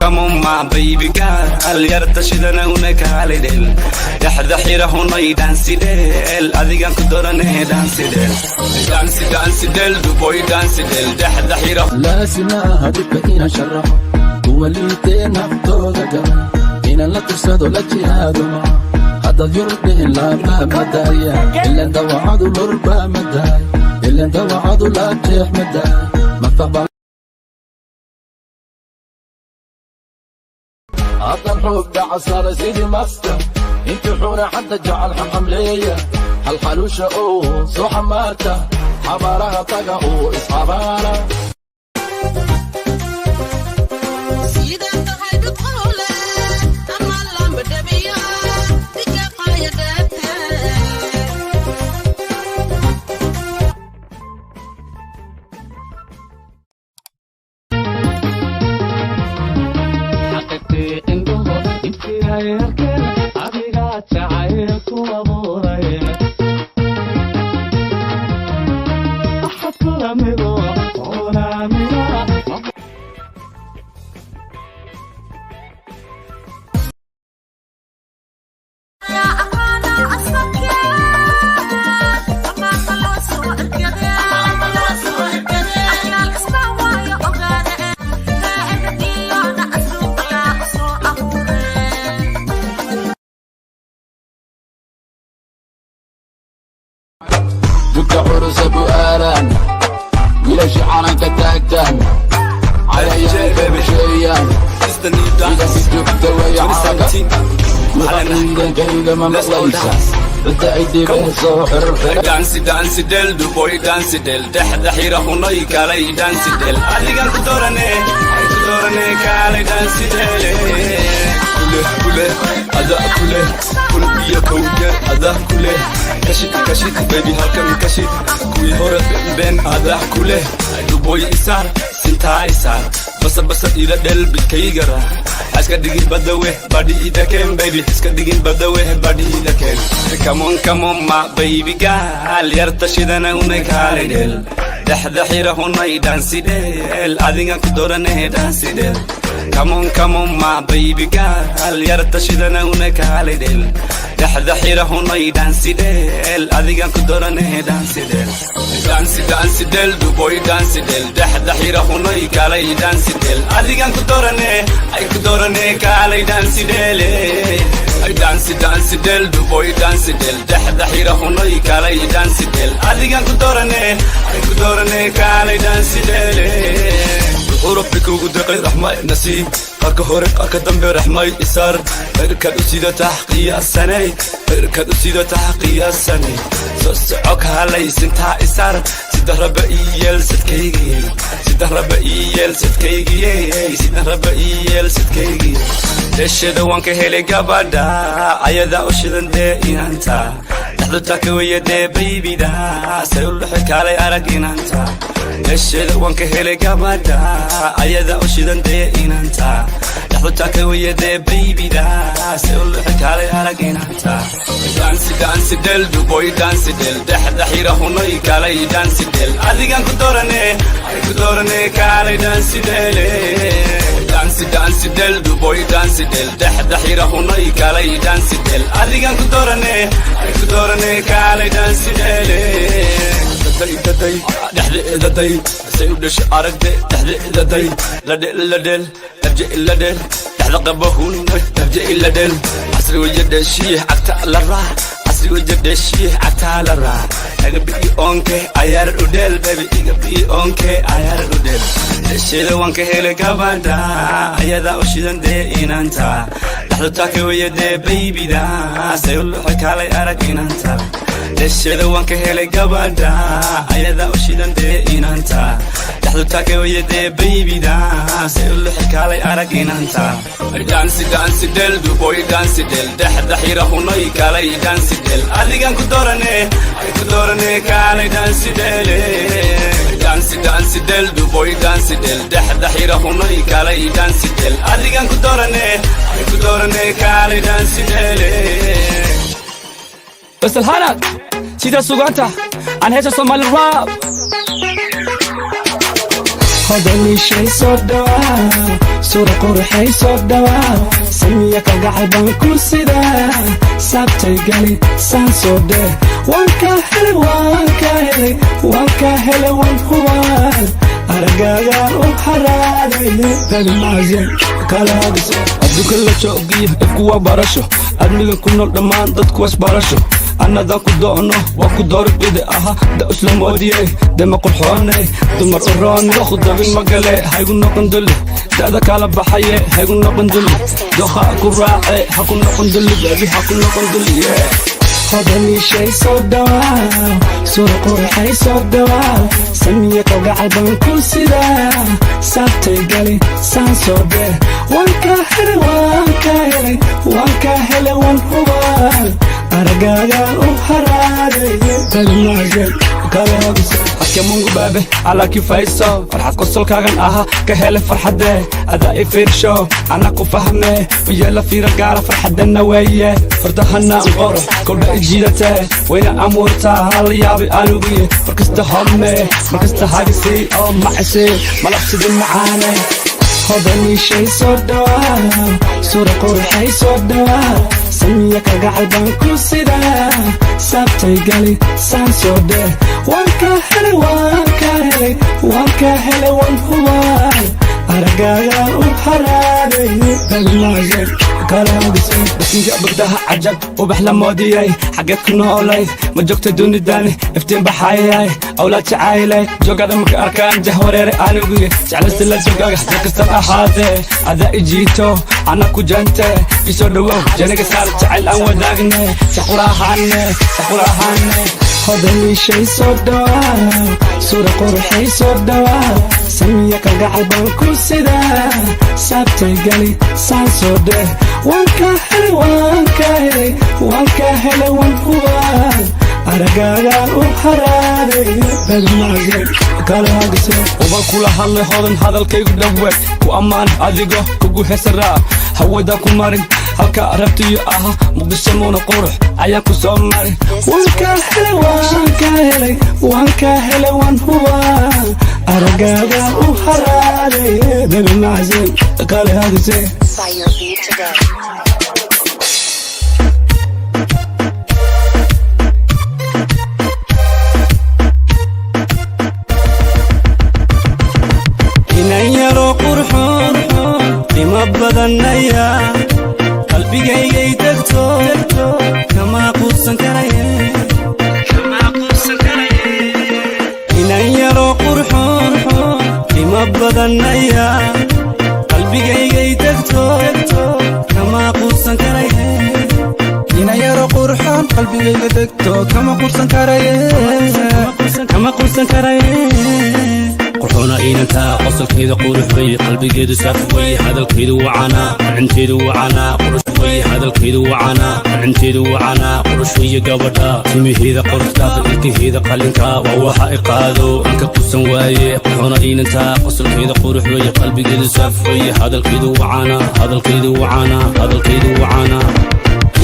come on my baby girl yartashidana unakaalidel daxdaxira hunay dansidel adigan ku dorane dansidel dansidel boy dansidel daxdaxira laasima hadibka ina sharaxo duwaliiteena toogada ina la tusado la jihaado hadad yurdin la madaya illa dawacadu lurba madaya illa dawacadu la jeex madaya mafaba هذا الحب عصار سيدي ماسكر انت حورة حتى جعل حقم ليا هالخلوشة اوه سو حمارته حبارها طاقة اوه اصحابانا عرس ابو اران ولا شعرا كتاكتان على يا شيان استني اذا سجدت دوي عرقه وحنين كيد ما مقليسا بتعدي بالصوحر دانسي دل دو بوي دانسي دل دحدحيره هناي كالي دانسي دل اديغان كدورني كالي دانسي دل كله هذا كله بيا كوجه هذا كله كشيت بيبي هالكم كشيت كوي هورت بين هذا كله دو بوي إسار سنتا إسار بس إذا دل بكيجرا اسكا ديجين بدوي بادي إذا كان بيبي اسكا ديجين بدوي بادي إذا كان come on my baby girl يرتشدنا ونكالي دل دحدحيره هناي دانسي دل أدينا كدورنا دانسي دل come on my baby girl يرتشدنا ونكالي دل دحدحيره هناي دانسي دل أدينا كدورنا دانسي دل دانسي دل دو بوي دانسي دل دحدحيره هناي كالي دانسي دل أدينا كدورنا كالي دانسي دل دانسي دل دو بوي دانسي دل دحدحيره هناي كالي دانسي دل أدينا كدورنا كالي دانسي دل أوروبيك وقدقي رحمة نسيب قارك هورك قارك دنبي رحمة إسار إركاد أسيدة تحقية السنة إركاد أسيدة تحقية السنة سوسعوك هالي سنتا إسار سيده ربئيال ستكيجي سيده ربئيال ستكيجي سيده ربئيال ستكيجي دشده وانك هيلي قبادا عيدا أشدن دي إنانتا لحظو تاكوية دي بيبي دا سيقول لحك علي أرقين أنتا دشده وانك هيلي قبادا عيدا أشدن دي إنانتا لحظو تاكوية دي بيبي دا سيقول لحك علي أرقين أنتا دانسي دل دو بوي دانسي دل دحدحيره هناي كالي دانسي دل أديغان كدورني كالي دانسي دل دانسي دل دو بوي دانسي دل دحدحيره هناي كالي دانسي دل أديغان كدورني كالي دانسي دل ددي سيودش أرق دي ددي لدل لدل تحلق بهون ترجع لدل عصري وجد الشيح عكتا للراح عصري وجد الشيح عكتا للراح اقبي اونكي ايار ودل بيبي اقبي اونكي ايار ودل الشيل وانكي هيلي قبادا ايادا وشيدن دي انانتا لحظو تاكي ويدي بيبي دا سيقول حكالي ارق انانتا الشيل وانكي هيلي قبادا ايادا وشيدن دي انانتا لحظو تاكي ويدي بيبي دا سيقول حكالي ارق انانتا دانسي دل دو بوي دانسي دل دحدحيره هناي كالي دانسي دل أديغان كدورني كالي دانسي دل دانسي دل دو بوي دانسي دل دحدحيره هناي كالي دانسي دل أديغان كدورني كالي دانسي دل بس الحالك سيدا سوغانتا عن هيدا صومال الراب hodani shay soo dhawaa suura qurxay soo dhawaa samiya kalgacal baan ku sidaa saabtay gali saan soo dheh waan ka helay waan ka helay waan ka helay waan hubaa aragaagaan u haraaday dadmaasin kalaadis adduunka la joogiyo ifku waa barasho adniga ku nool dhammaan dadku was barasho annadaan ku doono waa ku doorbide aha da islamoodiyey dema qurxooney dumar uroone khudabin magale haygu noqon dulli da'da kala baxaye haygu noqon dulli doha ku raace ha ku noqon dulli bebi ha ku noqon dulli hodani shay soo dhawaa suura qurxay soo dhawaa samiya kalgacal baan ku sidaa saabtay gali saan soo dheh waan ka helay waan ka helay waan ka helay waan hubaa aragaagaan u haraaday dadmaasin kalaadis hake mungu baabe calaa kifayso farxad qosolkaagan aha ka hele farxadee adaa i fiirsho ana ku fahme uyeela fiira gaara farxadana weeye fardahanaan qoro kordha i jiidatee wayna amuurtaa hala yaabi anugiye markasta horme markasta hagisii oo macisii malabsidin macaane hodani shay soo dhawaa suura qurxay soo dhawaa samiya kalgacal baan ku sidaa saabtay gali saan soo dheh waan ka helay waan ka helay waan ka helay waan hubaa aragaagaan u haraaday dadmaasin kalaadis basinka bagdaha cajab ubax la moodiyay xageed ku noolay ma joogta dunidani iftiin baxayay awlaad jacaylay joogada marka arkaan jah wareere aniguye jeclaysta la joogaga jir kastan ahaadee adaa i jiito ana ku jante isoo dhawow janiga saar jacayl aan wadaagne shaqulahaane hodani shay soo dhawaa suura qurxay soo dhawaa samiya kalgacal baan ku sidaa saabtay gali saan soo dheh waan ka helay waan ka helay waan ka helay waan hubaa aragaagaan u haraaday dadmaasin kalaadis uban kula hadlay hodan hadalkaygu dhawe ku ammaan adigo kugu hesaraa hawada ku marin halka rabtiyo aha muqdisho muuna qurux ayaan ku soo marin waan ka helay waan ka helay waan ka helay waan hubaa aragaagaan u haraaday dadmaasin kalaadis Fire beat to go. inan yaro qurxoon qima badanaya qalbigaygay degto kama quusan karaye inan yaro qurxoon qima badanaya qalbigaygay degto kama quusan karaye ina yaro qurxoon qalbigayga degto kama quusan karaye qurxoona inantaa qosolkeeda qurux wey qalbigeedu saaf wey hadalkeedu wacanaa qacinteedu wacanaa qurux wey hadalkeedu wacanaa qacinteedu wacanaa qurux weye gabadha timiheeda qortaada ilkaheeda qalinka waa waxa i qaado anka qusan waaye qurxoona inantaa qosolkeeda qurux wey qalbigeedu saaf wey hadalkeedu wacanaa hadalkeedu wacanaa hadalkeedu wacanaa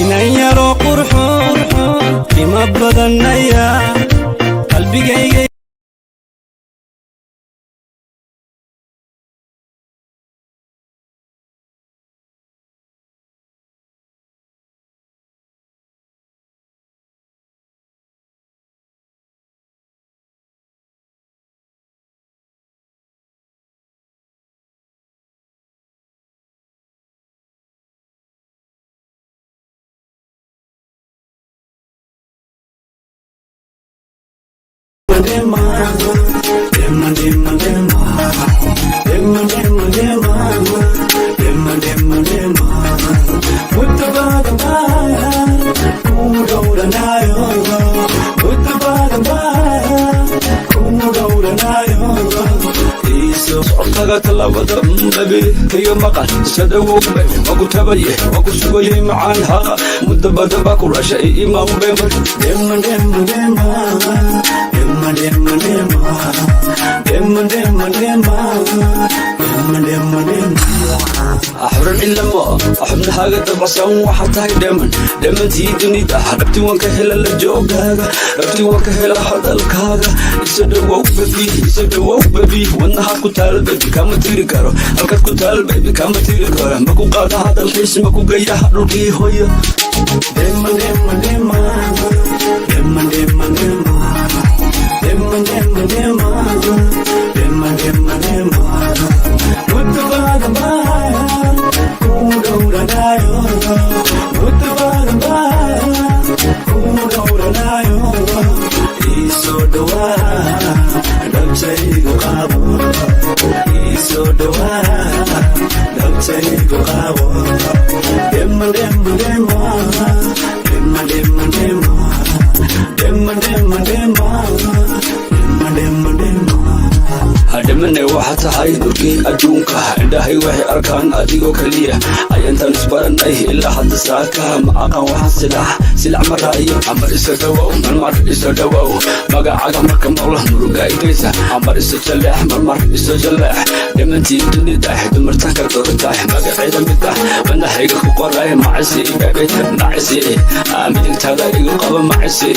inan yaro qurxoon qima badanaya qalbigayga talawada baby kayo maqan sadawo waku tabaye waku sugaye macaan haqa mudabada baku rasha imam bema demma demma demma demma demma demma demma demma demma demma demma أحرن إلا ما أحبنا حاجة rasan waxa tahay dhamantii dunida rabti waan ka hela la joogaaga rabti waan ka hela hadalkaaga iso dhawow baby wadnaha ku taal baby kama tiri karo halkaad ku taal baby kama tiri karo maku qaada hadalkiis maku gayaha dhulkii hooyo hadhamane waxa tahay dhulkii adduunka indhahay waxay arkaan adigoo kaliya ayantaan isbaranay ilaa hadda saaka ma aqaan waxaan silac maraayo amar isa dhawow marmar isa dhawow magacaga marka maqlo muruga igaysa amar isa jaleex marmar isa jaleex dhamantii dunida dumartaan ka doorantahay magaceeda mid ah manahayga ku qoray macisi baby macisi midigtaada igu qaba macisi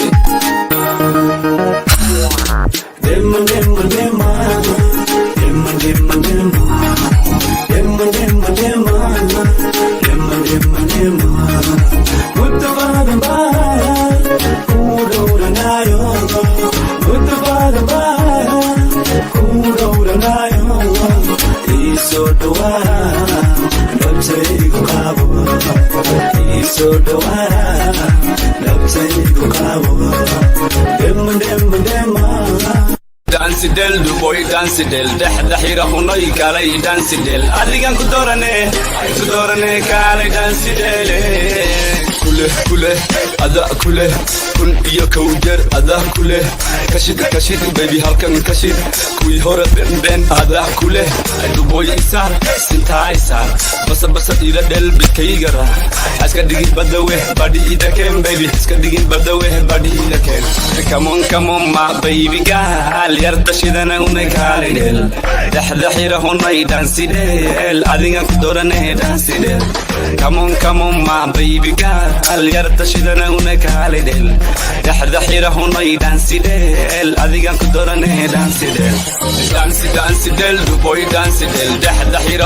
dansidel duboy dansidel daxira hunay kalay dansidel adigan ku doorane kalay dansidele kule ada kule kun iyo kawjar ada kule kashid baby halkan kashid kuy hore ben ada kule duboy isar sintaisar basa ila del bikaygara aska digin badawe badi ida ken baby aska digin badawe badi ida ken come on my baby girl yarda shidana unay kalay del daxira hunay dansidel adigan ku doorane dansidel come on my baby girl yarda shidana unay kalay del daxira hunay dansidel adigan ku doorane dansidel duboy dansidel daxira